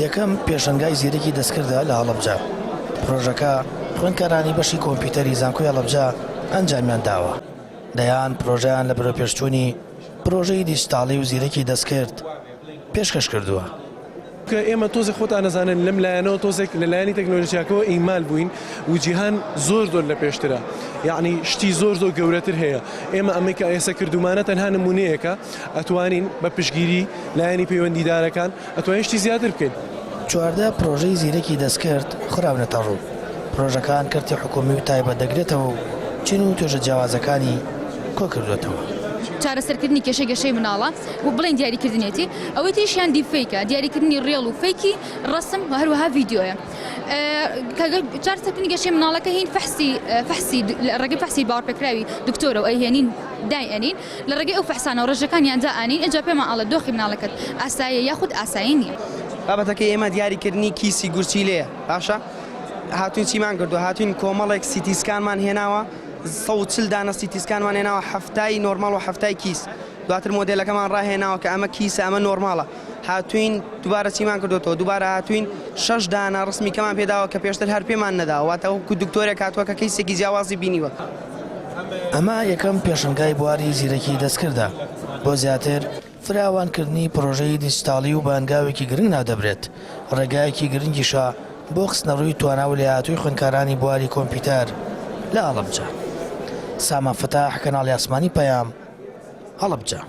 یەکەم پێشەنگای زیرەکی دەستکردە لە هەڵەبجە. پرۆژەکە خوێندکارانی بەشی کۆمپیوتەری زانکۆی هەڵەبجە ئەنجامیان داوە. دەیان پرۆژەیان لە بەرەوپێشچوونی پرۆژەی دیجیتاڵی و زیرەکی دەستکرد پێشکەش کردووە. ئێمە تۆزێک خۆتان نەزانن لەم لایەنەوە تۆزێک لەلایەنی تەکنۆلۆژیاکەوە ئیمال بووین و جیهان زۆر لە پێشترە، یعنی شتی زۆر گەورەتر هەیە. ئێمە ئەمەی کە ئێستا کردومانە تەنها نمونەیەکە، ئەتوانین بە پشگیری لایەنی پەیوەندیدارەکان ئەتوانین شتی زیاتر بکەین. 14 پرۆژەی زیرەکی دەستکرد خراونەتە ڕوو. پرۆژەکان کردی حکومی و تایبەت دەگرێتەوە و چین و توێژە جیاوازەکانی کۆ کردوێتەوە. چارەسەرکردنی کێشەی مناڵە و بڵین دیاریکردنێتی ئەوەی تیشیان دیفیکە، دیاریکردنی ڕێڵ و فیکی ڕسم و هەروەها ڤیدیۆیە. چارەسەرکردنی کێشەی مناڵەکە هین ڕێگەی فەحسی باوەڕپێکراوی دکتۆرە و ئەیهێنین دایئەنین لە ڕێگەی ئەو فەحسانەوە ڕێژەکانیاندا ئەنین ئەجا پێمان ئەڵە دۆخی مناڵەکەت ئاساییە یاخود ئاسایی نییە. بابەتەکە ئێمە دیاریکردنی کیسی گورچیلەیە باشە هاتوین چیمان کردو، هاتوین کۆمەڵێک سیتیسکانمان هێناوە، 140 دانە سیتیسکانمان هێناوە، هەفتای نۆرمال و هەفتای کیس. دواتر مۆدێلەکەمان ڕاهێناوە کە ئەمە کیسە ئەمە نۆرماڵە. هاتوین دووبارە چیمان کردوەوە، دووبارە هاتوین 6 دانە ڕسمی کەمان پێداوە کە پێشتر هەر پێمان نەداوە، واتە وەکو دکتۆرێک هاتووە کە کەیسێکی جیاوازی بینیوە. ئەمە یەکەم پێشەنگای بواری زیرەکی دەستکردە. بۆ زیاتر فراوانکردنی پرۆژەی دیجیتاڵی و بانگاوێکی گرنگ نادەبرێت. ڕێگایەکی گرنگیشە بۆ خستنەڕووی تواناو لێهاتووی خوێندکارانی بواری کۆمپیوتەر لە هەڵەبجە. سامان فتاح، کەناڵی ئاسمانی پەیام، هەڵەبجە.